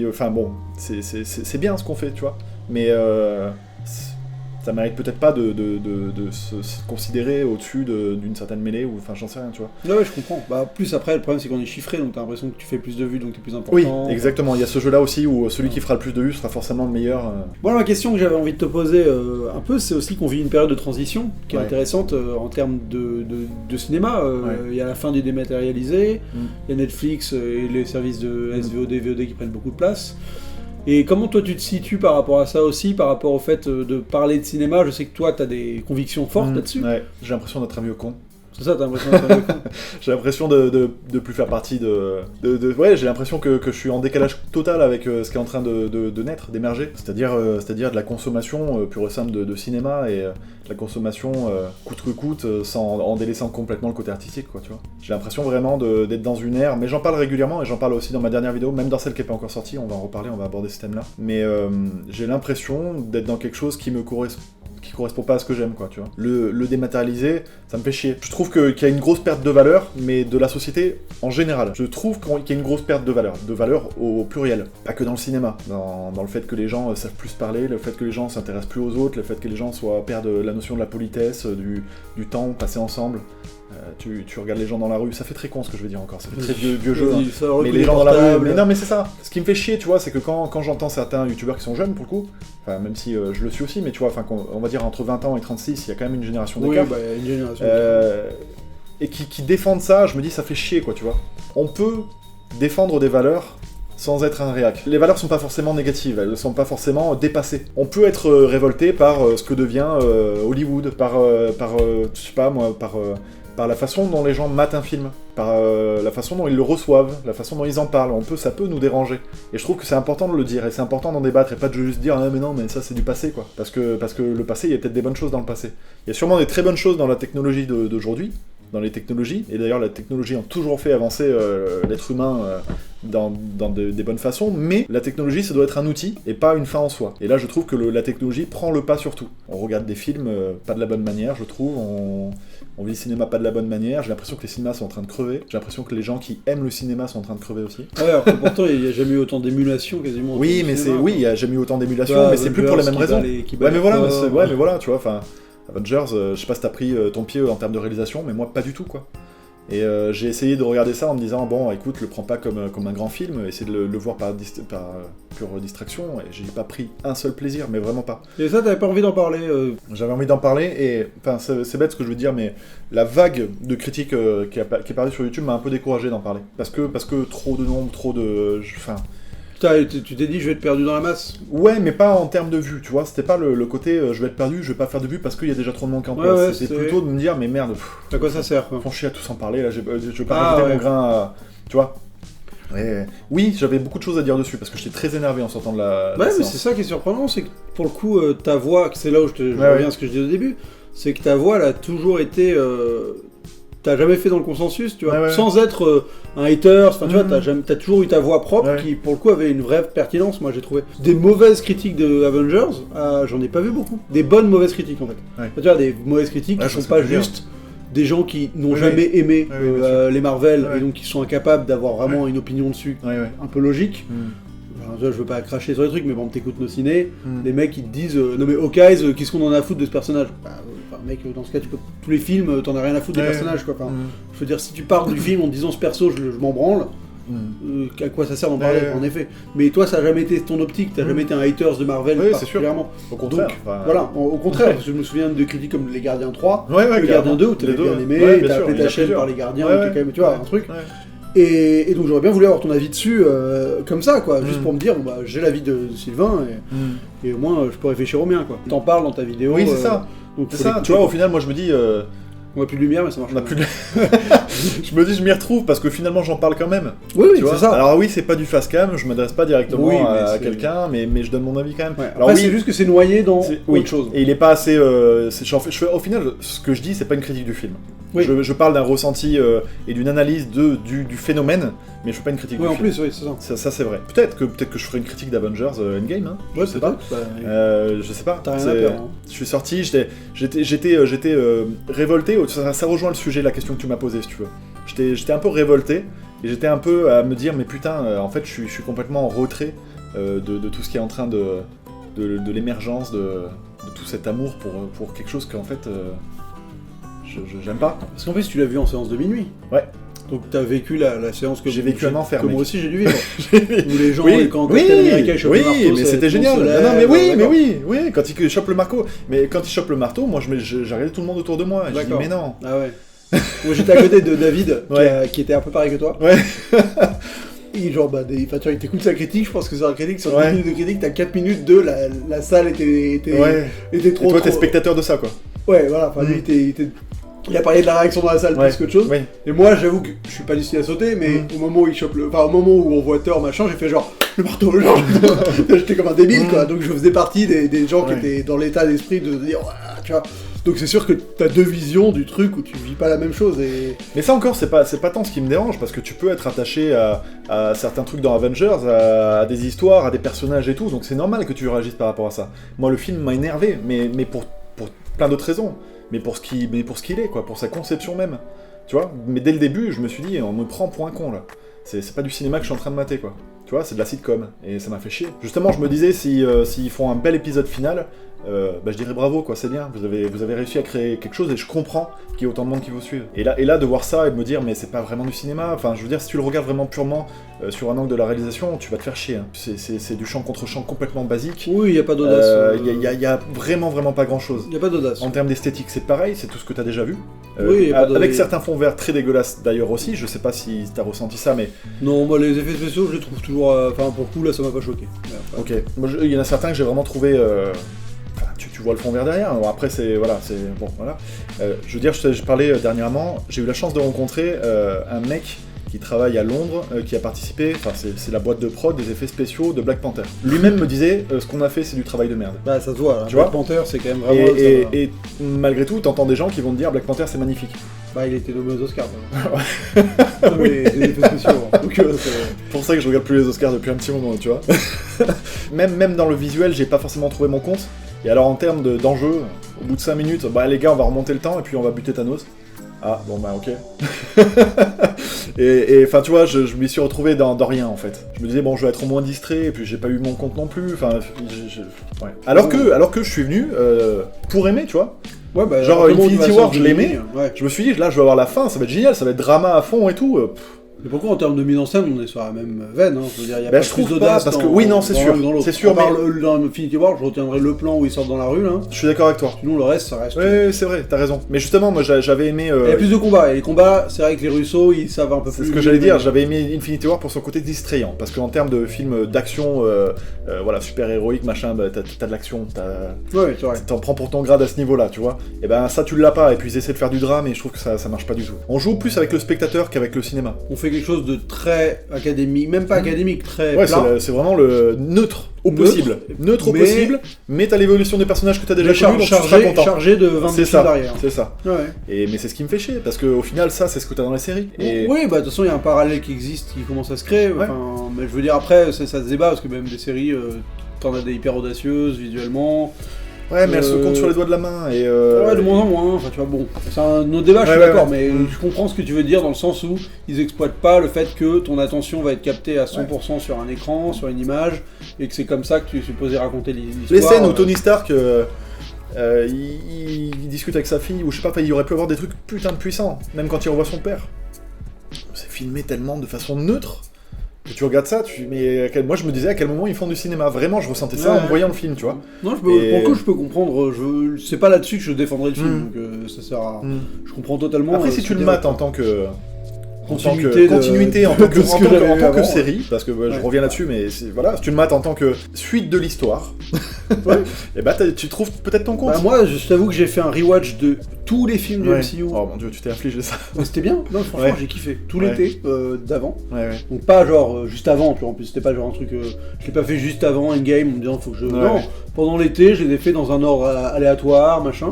enfin bon, c'est bien ce qu'on fait, tu vois. Mais ça mérite peut-être pas de se considérer au-dessus d'une certaine mêlée, ou enfin j'en sais rien, tu vois. Ouais, je comprends. Bah, plus après, le problème c'est qu'on est chiffré, donc t'as l'impression que tu fais plus de vues, donc t'es plus important. Oui, exactement. Il y a ce jeu-là aussi où celui qui fera le plus de vues sera forcément le meilleur. Voilà, la question que j'avais envie de te poser un peu, c'est aussi qu'on vit une période de transition qui est Ouais. intéressante en termes de cinéma. Ouais. Il y a la fin du dématérialisé, Mm. il y a Netflix et les services de SVOD, VOD qui prennent beaucoup de place. Et comment toi tu te situes par rapport à ça aussi, par rapport au fait de parler de cinéma? Je sais que toi t'as des convictions fortes là-dessus. Ouais, j'ai l'impression d'être un vieux con. C'est ça, t'as l'impression d'être un vieux con. J'ai l'impression de plus faire partie ouais, j'ai l'impression que je suis en décalage total avec ce qui est en train de naître, d'émerger. C'est-à-dire de la consommation pure et simple de cinéma et de la consommation coûte que coûte, en délaissant complètement le côté artistique, quoi, tu vois. J'ai l'impression vraiment d'être dans une ère, mais j'en parle régulièrement et j'en parle aussi dans ma dernière vidéo, même dans celle qui n'est pas encore sortie, on va en reparler, on va aborder ce thème-là. Mais j'ai l'impression d'être dans quelque chose qui correspond pas à ce que j'aime, quoi, tu vois. Le dématérialisé, ça me fait chier. Je trouve qu'il y a une grosse perte de valeur, mais de la société en général. Je trouve qu'il y a une grosse perte de valeur au pluriel. Pas que dans le cinéma, dans le fait que les gens savent plus parler, le fait que les gens s'intéressent plus aux autres, le fait que les gens perdent la notion de la politesse, du temps passé ensemble. Tu regardes les gens dans la rue, ça fait très con ce que je vais dire encore, ça fait très vieux jeu. Vas-y, Hein. ça Mais recule les les gens dans la rue, portables. mais non mais c'est ça. Ce qui me fait chier, tu vois, c'est que quand j'entends certains youtubeurs qui sont jeunes pour le coup, enfin même si je le suis aussi, mais tu vois, enfin on va dire entre 20 ans et 36, il y a quand même une génération Oui, d'écart. bah, une génération. Et qui défendent ça, je me dis ça fait chier, quoi, tu vois. On peut défendre des valeurs sans être un réac. Les valeurs sont pas forcément négatives, elles sont pas forcément dépassées. On peut être révolté par ce que devient Hollywood, par je sais pas moi, par la façon dont les gens matent un film, par la façon dont ils le reçoivent, la façon dont ils en parlent. Ça peut nous déranger. Et je trouve que c'est important de le dire, et c'est important d'en débattre, et pas de juste dire « Ah mais non, mais ça c'est du passé, quoi ». Parce que le passé, il y a peut-être des bonnes choses dans le passé. Il y a sûrement des très bonnes choses dans la technologie d'aujourd'hui, dans les technologies, et d'ailleurs la technologie a toujours fait avancer l'être humain dans des bonnes façons, mais la technologie ça doit être un outil et pas une fin en soi. Et là je trouve que la technologie prend le pas sur tout. On regarde des films pas de la bonne manière, je trouve, on vit le cinéma pas de la bonne manière, j'ai l'impression que les cinémas sont en train de crever, j'ai l'impression que les gens qui aiment le cinéma sont en train de crever aussi. Ouais, alors que pourtant il n'y a jamais eu autant d'émulation quasiment. Oui, mais il y a jamais eu autant d'émulation, mais c'est plus pour les mêmes raisons. Ouais, mais voilà, tu vois, enfin... Avengers, je sais pas si t'as pris ton pied en termes de réalisation, mais moi pas du tout, quoi. Et j'ai essayé de regarder ça en me disant, bon, écoute, le prends pas comme un grand film, essaie de le voir par pure distraction, et j'ai pas pris un seul plaisir, mais vraiment pas. Et ça, t'avais pas envie d'en parler J'avais envie d'en parler, et enfin, c'est bête ce que je veux dire, mais la vague de critiques qui est parue sur YouTube m'a un peu découragé d'en parler. Parce que trop de nombres, trop de... Enfin... Tu t'es dit, je vais être perdu dans la masse? Ouais, mais pas en termes de vues, tu vois, c'était pas le côté je vais être perdu, je vais pas faire de vues parce qu'il y a déjà trop de monde qui en place. Ouais, c'était plutôt de me dire, mais merde, à quoi ça sert, quoi? font chier à tous en parler, là, je vais pas rajouter mon grain à... Tu vois. Ouais. Oui, j'avais beaucoup de choses à dire dessus parce que j'étais très énervé en sortant de la Ouais, mais séance. c'est ça qui est surprenant, c'est que pour le coup, ta voix, c'est là où je reviens à ce que je disais au début, c'est que ta voix, elle a toujours été t'as jamais fait dans le consensus, tu vois, Ouais. sans être un hater, enfin tu vois, t'as toujours eu ta voix propre qui, pour le coup, avait une vraie pertinence, moi j'ai trouvé. Des mauvaises critiques de Avengers, j'en ai pas vu beaucoup. Des bonnes mauvaises critiques en fait. Ouais. Tu vois, des mauvaises critiques qui je sont sais pas pas dire. juste des gens qui n'ont Oui, jamais aimé Oui, bien sûr. les Marvel Ouais. et donc qui sont incapables d'avoir vraiment une opinion dessus Ouais. un peu logique. Mm. Enfin, je veux pas cracher sur les trucs, mais bon, t'écoutes nos ciné, Mm. les mecs ils te disent non mais Hawkeye, qu'est-ce qu'on en a à foutre de ce personnage? Enfin, mec, dans ce cas, tous les films, t'en as rien à foutre des personnages quoi. Enfin, je veux dire, si tu parles du film en te disant ce perso, je m'en branle, à quoi ça sert d'en parler en effet. Mais toi, ça a jamais été ton optique, t'as jamais été un haters de Marvel Oui, c'est particulièrement. Au contraire. Donc, voilà, au contraire, parce que je me souviens de critiques comme Les Gardiens 3, Le Gardien 2 où t'avais bien aimé, t'as appelé ta chaîne par les gardiens, quand même, tu vois, un truc. Et donc j'aurais bien voulu avoir ton avis dessus comme ça, quoi, juste pour me dire, bon, bah, j'ai l'avis de Sylvain, et au moins je peux réfléchir au mien, quoi. T'en parles dans ta vidéo. Oui, c'est ça. Donc C'est ça, tu vois, au final, moi je me dis. On a plus de lumière, mais ça marche. On a plus de... Je me dis, je m'y retrouve parce que finalement j'en parle quand même. Oui, tu vois. c'est ça. Alors oui, c'est pas du fast cam, je m'adresse pas directement Oui, à c'est- quelqu'un, mais je donne mon avis quand même. Ouais. Alors Après, oui, c'est juste que c'est noyé dans oui. autre chose. Et il est pas assez. Au final, ce que je dis, c'est pas une critique du film. Oui. Je parle d'un ressenti et d'une analyse du phénomène, mais je fais pas une critique Oui, du en film. plus, oui, c'est ça. Ça c'est vrai. Peut-être que je ferai une critique d'Avengers Endgame. Hein. Ouais, Je sais c'est pas. Je sais pas. T'as rien C'est- à perdre. Hein. Je suis sorti, j'étais révolté. Ça rejoint le sujet, la question que tu m'as posée, si tu veux. J'étais un peu révolté et j'étais un peu à me dire, mais putain, en fait, je suis complètement en retrait de tout ce qui est en train de l'émergence de tout cet amour pour quelque chose qu'en fait j'aime pas. Parce qu'en plus, tu l'as vu en séance de minuit. Ouais. Donc t'as vécu la séance que J'ai vécu un enfer, que mec. moi aussi j'ai dû vivre. Où les gens, Oui, quand oui, Captain America chope oui, le marteau, mais c'est c'était tout le génial. monde se Non, lève, mais oui, d'accord. oui, quand il chope le marteau. Mais quand il chope le marteau, moi j'ai regardé tout le monde autour de moi. Et je dis D'accord. mais non. Ah ouais. Moi j'étais à côté de David, Ouais. qui était un peu pareil que toi. Ouais. Et genre, bah, tu vois, il t'écoute sa critique, je pense que sur la critique, sur 10 Ouais. minutes de critique, t'as 4 minutes de la salle était Ouais. était Et trop. toi trop... t'es spectateur de ça quoi. Ouais, voilà, enfin, il a parlé de la réaction dans la salle Ouais. plus qu'autre chose. Oui. Et moi, j'avoue que je suis pas destiné à sauter, mais au moment où il chope au moment où on voit Thor, machin, j'ai fait genre, le marteau, genre, j'étais comme un débile, quoi. Donc je faisais partie des gens qui Ouais. étaient dans l'état d'esprit de dire, ouais, tu vois. Donc c'est sûr que t'as deux visions du truc où tu vis pas la même chose et... Mais ça encore, c'est pas tant ce qui me dérange, parce que tu peux être attaché à certains trucs dans Avengers, à des histoires, à des personnages et tout, donc c'est normal que tu réagisses par rapport à ça. Moi, le film m'a énervé, mais pour plein d'autres raisons. Mais pour ce qu'il est, quoi, pour sa conception même. Tu vois. Mais dès le début, je me suis dit, on me prend pour un con, là. C'est pas du cinéma que je suis en train de mater, quoi. Tu vois, c'est de la sitcom, et ça m'a fait chier. Justement, je me disais, s'ils font un bel épisode final, bah, je dirais bravo, quoi, c'est bien, vous avez réussi à créer quelque chose, et je comprends qu'il y ait autant de monde qui vous suive. Et là, de voir ça, et de me dire, mais c'est pas vraiment du cinéma, enfin, je veux dire, si tu le regardes vraiment purement sur un angle de la réalisation, tu vas te faire chier. Hein. C'est du champ contre champ complètement basique. Oui, il y a pas d'audace. Il y a vraiment pas grand-chose. Il y a pas d'audace. En termes d'esthétique, c'est pareil, c'est tout ce que t'as déjà vu. Oui, y a pas de- avec certains fonds verts très dégueulasses d'ailleurs aussi, je sais pas si t'as ressenti ça, mais Non, moi les effets spéciaux, je les trouve toujours... Enfin, pour le coup, là, ça m'a pas choqué. Mais après- ok. Moi, il y en a certains que j'ai vraiment trouvé. Enfin, tu vois le fond vert derrière. Bon, après, c'est voilà, c'est bon, voilà. Je veux dire, je parlais dernièrement. J'ai eu la chance de rencontrer un mec qui travaille à Londres, qui a participé. Enfin, c'est la boîte de prod des effets spéciaux de Black Panther. Lui-même me disait, ce qu'on a fait, c'est du travail de merde. Bah, ça se voit, là. Tu Black vois Panther, c'est quand même vraiment... Et malgré tout, t'entends des gens qui vont te dire Black Panther, c'est magnifique. Bah, il était nommé aux Oscars. Non, mais les effets spéciaux. Hein. Donc, c'est... C'est pour ça que je regarde plus les Oscars depuis un petit moment, tu vois. même dans le visuel, j'ai pas forcément trouvé mon compte. Et alors en termes d'enjeu, au bout de 5 minutes, bah les gars, on va remonter le temps et puis on va buter Thanos. Ah, bon bah ok. et enfin tu vois, je m'y suis retrouvé dans rien en fait. Je me disais bon, je vais être au moins distrait et puis j'ai pas eu mon compte non plus. Enfin, ouais. Alors que je suis venu pour aimer, tu vois. Ouais, bah, Genre comment Infinity tu vas War, sortir je l'aimais. de ouais. Je me suis dit là, je vais avoir la fin, ça va être génial, ça va être drama à fond et tout. Mais pourquoi en termes de mise en scène, on est sur la même veine, hein. Je veux dire, il y a Bah, pas je plus trouve d'audace pas, parce que- dans- oui, non, c'est dans sûr, l'un que dans l'autre. c'est sûr, À part mais- dans Infinity War, je retiendrai le plan où ils sortent dans la rue, là. Je suis d'accord avec toi. Sinon, le reste, ça reste... Ouais, c'est vrai, t'as raison. Mais justement, moi j'avais aimé. Il y a plus de combats, et les combats, c'est vrai que les Russo, ils savent un peu C'est plus... ce que j'allais dire, j'avais aimé Infinity War pour son côté distrayant, parce qu'en termes de film d'action, voilà, super héroïque, machin, bah, t'as de l'action, Ouais, c'est vrai. t'en prends pour ton grade à ce niveau-là, tu vois. Et ben ça tu l'as pas, et puis ils essaient de faire du drame, et je trouve que ça marche pas du tout. On joue plus avec le spectateur qu'avec le cinéma. On fait quelque chose de très académique, même pas académique, très Ouais, plat. c'est vraiment le neutre au possible. Neutre au possible, mais t'as l'évolution des personnages que t'as déjà connus, donc tu seras content. Chargé de 22 films derrière. C'est ça. Ouais. Mais c'est ce qui me fait chier, parce qu'au final, ça, c'est ce que t'as dans les séries. Et... Oui, bah de toute façon, il y a un parallèle qui existe, qui commence à se créer. Ouais. Enfin, mais je veux dire, après, ça se débat, parce que même des séries, t'en as des hyper audacieuses visuellement. Ouais, mais elles se comptent sur les doigts de la main. Et Ouais, de moins en moins. Enfin, tu vois, bon, c'est un autre débat, je suis Ouais, d'accord, ouais. mais je comprends ce que tu veux dire dans le sens où ils exploitent pas le fait que ton attention va être captée à 100% sur un écran, sur une image, et que c'est comme ça que tu es supposé raconter l'histoire. les scènes où Tony Stark, il discute avec sa fille, ou je sais pas, il aurait pu avoir des trucs putain de puissants, même quand il revoit son père. C'est filmé tellement de façon neutre. Que tu regardes ça, moi je me disais à quel moment ils font du cinéma. Vraiment, je ressentais ça en voyant le film, tu vois. Non, pour le coup, je peux comprendre. C'est pas là-dessus que je défendrai le film, donc ça sert à. Je comprends totalement. Après, si tu le mates en tant que. Continuité en tant que avant, série, parce que je reviens là-dessus, mais voilà, si tu le mates en tant que suite de l'histoire, et bah tu trouves peut-être ton compte. Bah moi, je t'avoue que j'ai fait un rewatch de tous les films du MCU. Oh mon dieu, tu t'es affligé ça. Mais c'était bien, non, franchement, j'ai kiffé. Tout l'été d'avant. Ouais. Donc pas genre juste avant, tu vois, en plus c'était pas genre un truc. Je l'ai pas fait juste avant Endgame en me disant faut que je. Non, pendant l'été, je les ai fait dans un ordre aléatoire, machin.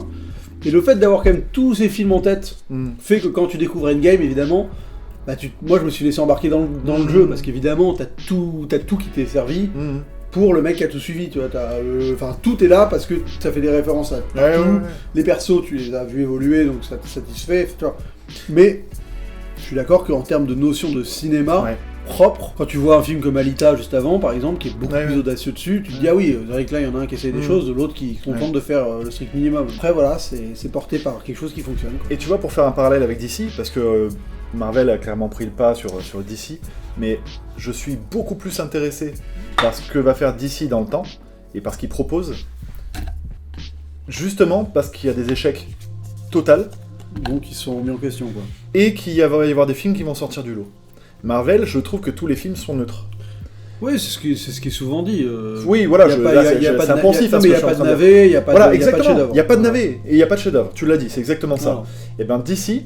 Et le fait d'avoir quand même tous ces films en tête fait que quand tu découvres Endgame, évidemment. Bah moi je me suis laissé embarquer dans le jeu parce qu'évidemment t'as tout qui t'est servi pour le mec qui a tout suivi, tu vois, enfin tout est là parce que ça fait des références à tout, les persos tu les as vus évoluer donc ça te satisfait, tu vois. Mais je suis d'accord qu'en termes de notion de cinéma propre, quand tu vois un film comme Alita juste avant par exemple qui est beaucoup plus audacieux dessus, tu te dis ah oui, c'est vrai que là il y en a un qui essaie des choses, l'autre qui se contente de faire le strict minimum. Après voilà, c'est porté par quelque chose qui fonctionne, quoi. Et tu vois, pour faire un parallèle avec DC, parce que Marvel a clairement pris le pas sur DC, mais je suis beaucoup plus intéressé par ce que va faire DC dans le temps, et par ce qu'il propose, justement parce qu'il y a des échecs totaux, donc ils sont mis en question, quoi. Et qu'il va y avoir des films qui vont sortir du lot. Marvel, je trouve que tous les films sont neutres. Oui, c'est ce qui est souvent dit. Oui, voilà, c'est un poncif. Mais il n'y a pas de navet, il n'y a pas de chef-d'œuvre. Il n'y a pas de navet, et il n'y a pas de chef-d'œuvre. Tu l'as dit, c'est exactement ça. Et ben DC,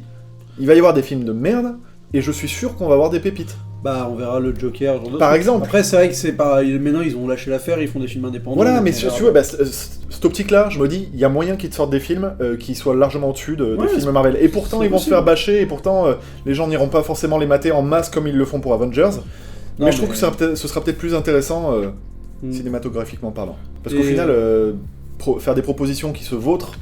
il va y avoir des films de merde, et je suis sûr qu'on va avoir des pépites. Bah, on verra le Joker, genre par exemple. Après, c'est vrai que c'est pas. Maintenant, ils ont lâché l'affaire, ils font des films indépendants. Voilà, mais tu vois, cette optique-là, je me dis, il y a moyen qu'ils te sortent des films qui soient largement au-dessus des films Marvel. Et pourtant, ils vont se faire bâcher, et pourtant, les gens n'iront pas forcément les mater en masse comme ils le font pour Avengers. Mais je trouve que ce sera peut-être plus intéressant cinématographiquement parlant. Parce qu'au final, faire des propositions qui se vautrent,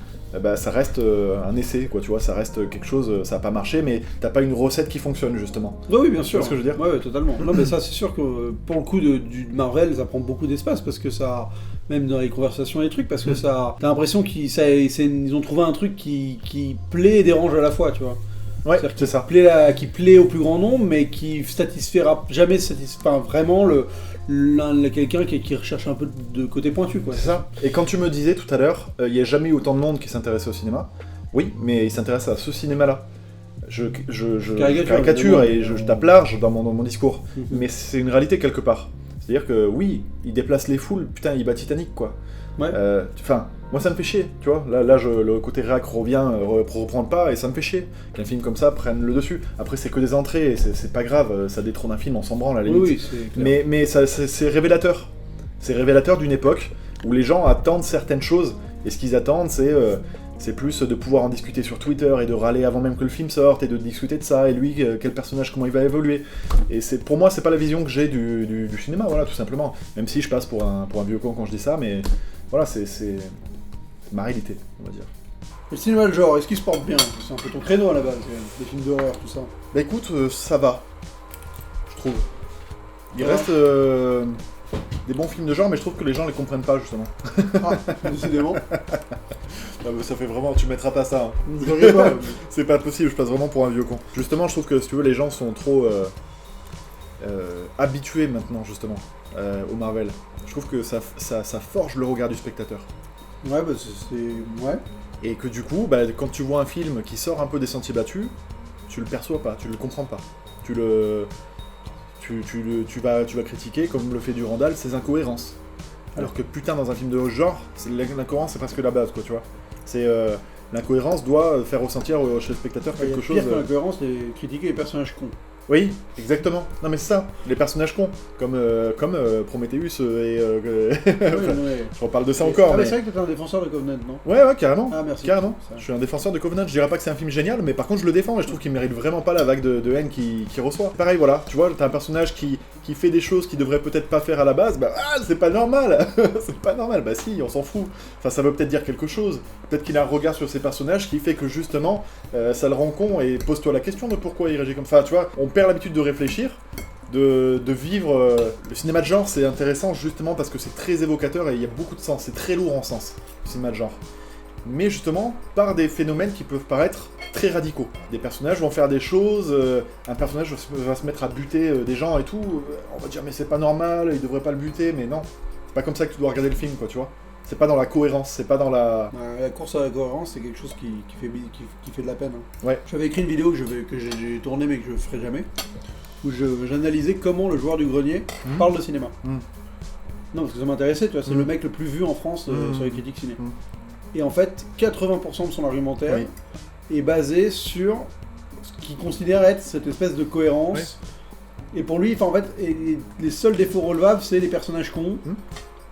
ça reste un essai, quoi, tu vois, ça reste quelque chose, ça n'a pas marché, mais t'as pas une recette qui fonctionne, justement. Oui, bien sûr. Tu vois ce que je veux dire ? Ouais, totalement. Non, mais ça, c'est sûr que pour le coup du Marvel, ça prend beaucoup d'espace, parce que ça, même dans les conversations et les trucs, parce que ça, t'as l'impression qu'ils ont trouvé un truc qui plaît et dérange à la fois, tu vois. Ouais, c'est ça. Qui plaît au plus grand nombre, mais qui jamais satisfera vraiment quelqu'un qui recherche un peu de côté pointu, quoi. C'est ça. Et quand tu me disais tout à l'heure, il n'y a jamais eu autant de monde qui s'intéressait au cinéma. Oui, mais il s'intéresse à ce cinéma-là. Je caricature et je tape large dans mon discours. Mais c'est une réalité quelque part. C'est-à-dire que oui, il déplace les foules, putain, il bat Titanic, quoi. Ouais. Enfin, moi ça me fait chier, tu vois. Là le côté réac reprend le pas et ça me fait chier qu'un film comme ça prenne le dessus. Après, c'est que des entrées, et c'est pas grave, ça détrône un film, on s'en branle à la limite. Oui, c'est clair. Mais c'est révélateur. C'est révélateur d'une époque où les gens attendent certaines choses, et ce qu'ils attendent, c'est plus de pouvoir en discuter sur Twitter et de râler avant même que le film sorte et de discuter de ça, et lui, quel personnage, comment il va évoluer. Et pour moi, c'est pas la vision que j'ai du cinéma, voilà, tout simplement. Même si je passe pour un vieux con quand je dis ça, mais voilà, c'est ma réalité, on va dire. Le cinéma, le genre, est-ce qu'il se porte bien ? C'est un peu ton créneau à la base, les films d'horreur, tout ça. Bah écoute, ça va, je trouve. Il reste des bons films de genre, mais je trouve que les gens les comprennent pas, justement. Ah, décidément. Non, mais ça fait vraiment, tu mettras pas ça. Hein. C'est pas possible, je passe vraiment pour un vieux con. Justement, je trouve que, si tu veux, les gens sont trop habitués maintenant, justement, au Marvel. Je trouve que ça forge le regard du spectateur. Ouais, bah c'est... Ouais. Et que du coup, quand tu vois un film qui sort un peu des sentiers battus, tu le perçois pas, tu le comprends pas. Tu vas critiquer, comme le fait Durandal, ses incohérences. Alors que putain, dans un film de ce genre, l'incohérence c'est presque la base, quoi, tu vois. L'incohérence doit faire ressentir chez le spectateur quelque chose. Pire que l'incohérence, c'est critiquer les personnages cons. Oui, exactement. Non mais c'est ça, les personnages cons, comme Prometheus et... Je reparle de ça encore, mais mais... c'est vrai que t'es un défenseur de Covenant, non? Ouais, carrément. Ah, merci. Carrément. Je suis un défenseur de Covenant, je dirais pas que c'est un film génial, mais par contre je le défends et je trouve qu'il mérite vraiment pas la vague de haine qu'il reçoit. Pareil, voilà, tu vois, t'as un personnage qui fait des choses qu'il devrait peut-être pas faire à la base, c'est pas normal. C'est pas normal, si, on s'en fout. Enfin, ça veut peut-être dire quelque chose. Peut-être qu'il a un regard sur ses personnages qui fait que justement, ça le rend con, et pose-toi la question de pourquoi il réagit comme ça. Tu vois, on perd l'habitude de réfléchir, de vivre... Le cinéma de genre, c'est intéressant justement parce que c'est très évocateur et il y a beaucoup de sens, c'est très lourd en sens, le cinéma de genre. Mais justement, par des phénomènes qui peuvent paraître très radicaux. Des personnages vont faire des choses, un personnage va se mettre à buter des gens et tout, on va dire mais c'est pas normal, il devrait pas le buter, mais non. C'est pas comme ça que tu dois regarder le film, quoi, tu vois. C'est pas dans la cohérence, c'est pas dans la... La course à la cohérence, c'est quelque chose qui fait de la peine. Ouais. J'avais écrit une vidéo que j'ai tournée mais que je ferai jamais, où j'analysais comment le joueur du grenier parle de cinéma. Non, parce que ça m'intéressait, tu vois, c'est le mec le plus vu en France sur les critiques ciné. Et en fait, 80% de son argumentaire est basé sur ce qu'il considère être cette espèce de cohérence. Et pour lui, en fait, les seuls défauts relevables, c'est les personnages cons,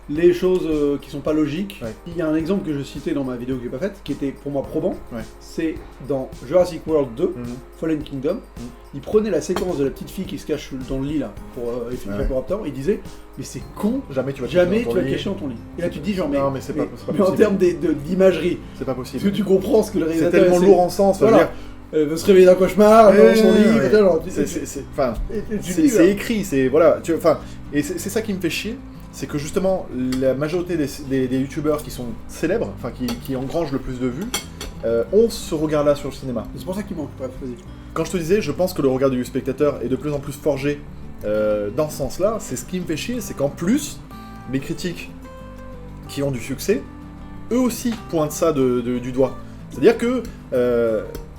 les choses qui sont pas logiques. Il y a un exemple que je citais dans ma vidéo que j'ai pas faite, qui était pour moi probant. C'est dans Jurassic World 2, Fallen Kingdom. Il prenait la séquence de la petite fille qui se cache dans le lit là pour Velociraptor, et il disait mais c'est con, jamais tu vas cacher dans ton lit. Et là tu te dis genre mais c'est pas possible. En termes d'imagerie, c'est pas possible. Parce que tu comprends ce que le réalisateur... C'est tellement lourd en sens, voilà. Elle veut se réveiller d'un cauchemar, dans son lit, c'est écrit, c'est... Voilà, et c'est ça qui me fait chier, c'est que justement, la majorité des youtubeurs qui sont célèbres, enfin qui engrangent le plus de vues, ont ce regard-là sur le cinéma. C'est pour ça qu'il manque, bref, vas-y. Quand je te disais, je pense que le regard du spectateur est de plus en plus forgé dans ce sens-là, c'est ce qui me fait chier, c'est qu'en plus, les critiques qui ont du succès, eux aussi pointent ça du doigt. C'est-à-dire que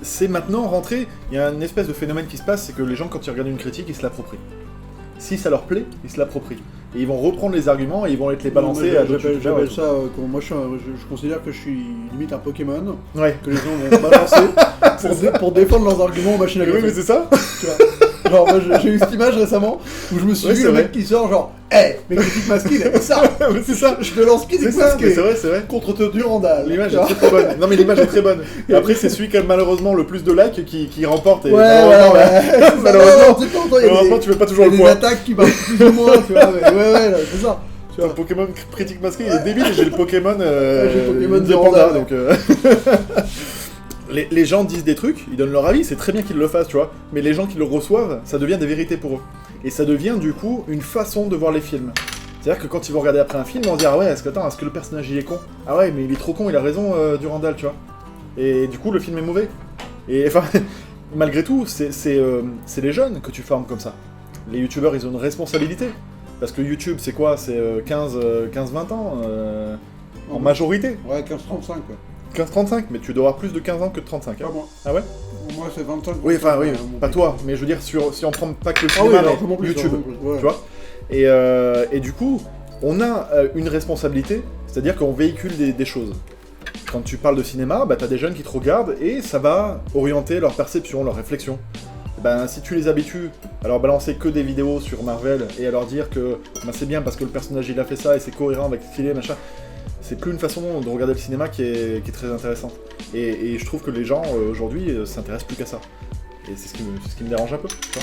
c'est maintenant rentré, il y a une espèce de phénomène qui se passe, c'est que les gens, quand ils regardent une critique, ils se l'approprient. Si ça leur plaît, ils se l'approprient. Et ils vont reprendre les arguments et ils vont te les balancer à d'autres youtubeurs. J'appelle ça, moi je considère que je suis limite un Pokémon, que les gens vont balancer pour défendre leurs arguments en machine à café. Oui, mais c'est ça. Tu vois. Genre, moi j'ai eu cette image récemment où je me suis vu le mec qui sort genre mes critiques masquées, c'est ça. C'est ça. Je te lance critique masquée. C'est vrai. Contre Durandal. L'image est très bonne. Non mais l'image est très bonne. Et après c'est celui qui a malheureusement le plus de likes qui remporte. Et malheureusement tu fais pas toujours le point. Des attaques qui marchent plus ou moins, tu vois. Ouais, c'est ça. Le Pokémon critique masqué, il est débile. J'ai le Pokémon. J'ai le Pokémon Durandal. Donc. Les gens disent des trucs, ils donnent leur avis, c'est très bien qu'ils le fassent, tu vois, mais les gens qui le reçoivent, ça devient des vérités pour eux. Et ça devient du coup une façon de voir les films. C'est-à-dire que quand ils vont regarder après un film, on se dit ah ouais, est-ce que le personnage il est con? Ah ouais, mais il est trop con, il a raison, Durandal, tu vois. Et du coup, le film est mauvais. Et enfin, malgré tout, c'est les jeunes que tu formes comme ça. Les youtubeurs, ils ont une responsabilité. Parce que YouTube, c'est quoi? C'est 15-20 ans, en majorité. Ouais, 15-35 quoi. 15-35, mais tu dois avoir plus de 15 ans que de 35. Hein. Pas moi. Ah ouais? Moi c'est 25. Oui, enfin oui, pas toi, mais je veux dire, si on prend pas que le cinéma, mais YouTube, tu vois. Et du coup, on a une responsabilité, c'est-à-dire qu'on véhicule des choses. Quand tu parles de cinéma, t'as des jeunes qui te regardent et ça va orienter leur perception, leur réflexion. Si tu les habitues à leur balancer que des vidéos sur Marvel et à leur dire que c'est bien parce que le personnage il a fait ça et c'est cohérent avec ce qu'il est, machin, c'est plus une façon de regarder le cinéma qui est très intéressante. Et je trouve que les gens, aujourd'hui, s'intéressent plus qu'à ça. Et c'est ce qui me dérange un peu, tu vois.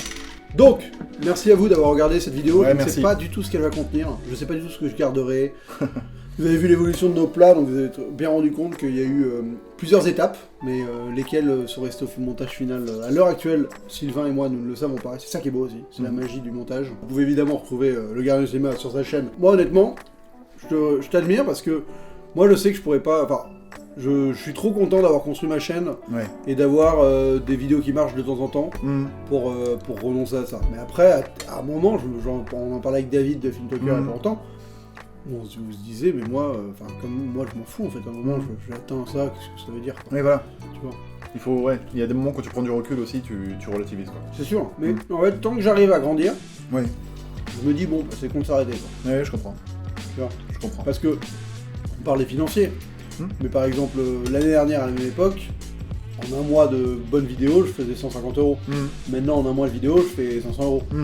Donc, merci à vous d'avoir regardé cette vidéo. Je ne sais merci. pas du tout ce qu'elle va contenir. Je ne sais pas du tout ce que je garderai. Vous avez vu l'évolution de nos plats, donc vous avez bien rendu compte qu'il y a eu plusieurs étapes, mais lesquelles sont restées au montage final. À l'heure actuelle, Sylvain et moi, nous ne le savons pas. C'est ça qui est beau aussi, c'est la magie du montage. Vous pouvez évidemment retrouver le Gardien du cinéma sur sa chaîne. Moi, honnêtement, je t'admire parce que moi, je sais que je pourrais pas... Enfin, je suis trop content d'avoir construit ma chaîne et d'avoir des vidéos qui marchent de temps en temps pour renoncer à ça. Mais après, à un moment, on en parlait avec David de Filmtalker il y a pas longtemps, on se disait, mais moi, comme moi, je m'en fous en fait. À un moment, j'atteins ça, qu'est-ce que ça veut dire quoi. Oui, voilà. Tu vois. Il y a des moments quand tu prends du recul aussi, tu relativises quoi. C'est sûr, mais en fait, tant que j'arrive à grandir, je me dis, bon, c'est con de s'arrêter quoi. Ouais, je comprends. Tu vois. Je comprends. Parce que, on parle des financiers. Mais par exemple, l'année dernière, à la même époque, en un mois de bonnes vidéos, je faisais 150 €. Maintenant, en un mois de vidéo, je fais 500 €. Tu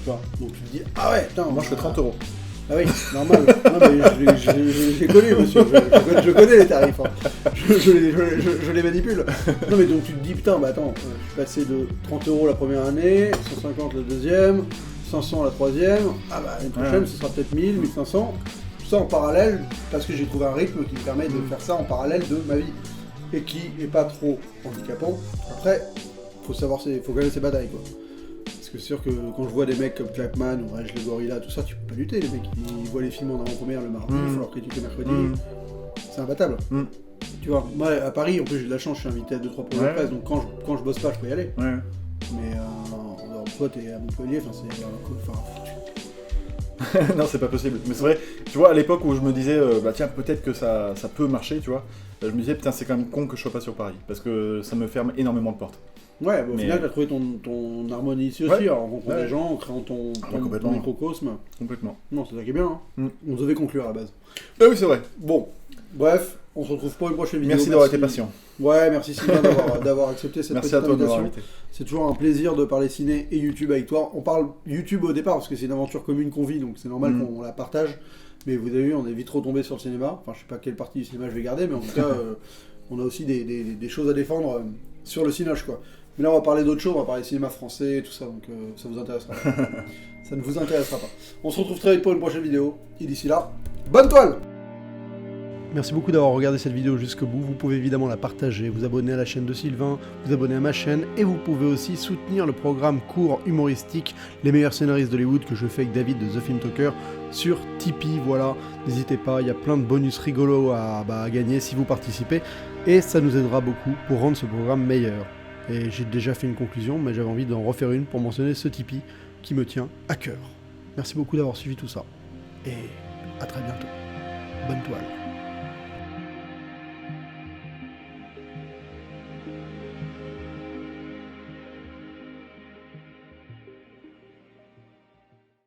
vois, donc tu te dis, ah ouais, putain, Moi, je fais 30 €. Ah oui, normal. Non, mais j'ai connu, monsieur. Je connais les tarifs. Hein. Je les manipule. Non, mais donc tu te dis, putain, bah attends, je suis passé de 30 € la première année, 150 la deuxième, 500 la troisième. Ah bah l'année prochaine, ce sera peut-être 1000, 1500. Tout ça en parallèle, parce que j'ai trouvé un rythme qui me permet de faire ça en parallèle de ma vie. Et qui est pas trop handicapant. Après, faut connaître ses batailles, quoi. Parce que c'est sûr que quand je vois des mecs comme Jackman ou Rage le Gorilla, tout ça, tu peux pas lutter, les mecs. Ils voient les films en avant-première le mardi, il faut leur critiquer le mercredi. C'est imbattable. Tu vois, moi à Paris, en plus j'ai de la chance, je suis invité à 2-3 points de presse, donc quand je bosse pas, je peux y aller. Mais toi, t'es à Montpellier, enfin c'est... Non, c'est pas possible. Mais c'est vrai, tu vois, à l'époque où je me disais, bah tiens, peut-être que ça peut marcher, tu vois, je me disais, putain, c'est quand même con que je sois pas sur Paris, parce que ça me ferme énormément de portes. Ouais, bah, au final, t'as trouvé ton harmonie ici aussi, en rencontrant des gens, en créant ton microcosme. Complètement. Non, c'est ça qui est bien, hein. On devait conclure à la base. Ah oui, c'est vrai. Bon, bref, on se retrouve pour une prochaine vidéo. Merci d'avoir été patient. Ouais, merci Sylvain d'avoir accepté cette petite invitation. Invité. C'est toujours un plaisir de parler ciné et YouTube avec toi. On parle YouTube au départ parce que c'est une aventure commune qu'on vit, donc c'est normal qu'on la partage. Mais vous avez vu, on est vite retombé sur le cinéma. Enfin, je sais pas quelle partie du cinéma je vais garder, mais en tout cas, on a aussi des choses à défendre sur le cinoche, quoi. Mais là, on va parler d'autres choses, on va parler cinéma français et tout ça, donc ça vous intéressera pas. Ça ne vous intéressera pas. On se retrouve très vite pour une prochaine vidéo. Et d'ici là, bonne toile! Merci beaucoup d'avoir regardé cette vidéo jusqu'au bout. Vous pouvez évidemment la partager, vous abonner à la chaîne de Sylvain, vous abonner à ma chaîne, et vous pouvez aussi soutenir le programme court humoristique Les meilleurs scénaristes d'Hollywood que je fais avec David de The Film Talker sur Tipeee. Voilà, n'hésitez pas, il y a plein de bonus rigolos à gagner si vous participez, et ça nous aidera beaucoup pour rendre ce programme meilleur. Et j'ai déjà fait une conclusion, mais j'avais envie d'en refaire une pour mentionner ce Tipeee qui me tient à cœur. Merci beaucoup d'avoir suivi tout ça, et à très bientôt. Bonne toile.